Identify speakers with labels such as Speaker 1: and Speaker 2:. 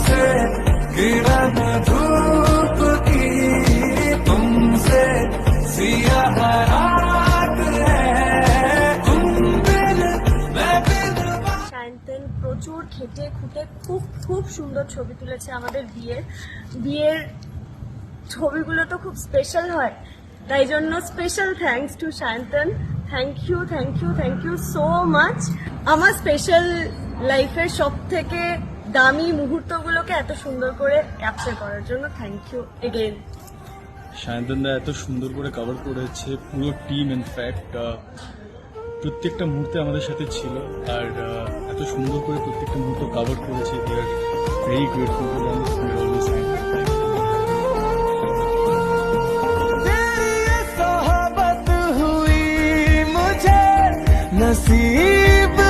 Speaker 1: तुमसे किरण धूप की तुमसे सियाह रात है तुम बिन मैं बिन।
Speaker 2: সায়ন্তন প্রচুর খেটে খুঁটে খুব খুব সুন্দর ছবি তুলেছে আমাদের বিয়ের ছবিগুলো তো খুব স্পেশাল হয়, তাই জন্য special thanks to Sayantan. Thank you so much. আমার স্পেশাল লাইফের সব থেকে দামি মুহূর্তগুলোকে এত সুন্দর করে ক্যাপচার করার জন্য থ্যাংক ইউ এগেইন।
Speaker 3: সায়ন্তনদা এত সুন্দর করে কভার করেছে, পুরো টিম ইনফ্যাক্ট প্রত্যেকটা মুহূর্তে আমাদের সাথে ছিল, আর এত সুন্দর করে প্রত্যেকটা মুহূর্ত কভার করেছে। We are very grateful to them, we are always thankful.
Speaker 1: नसीब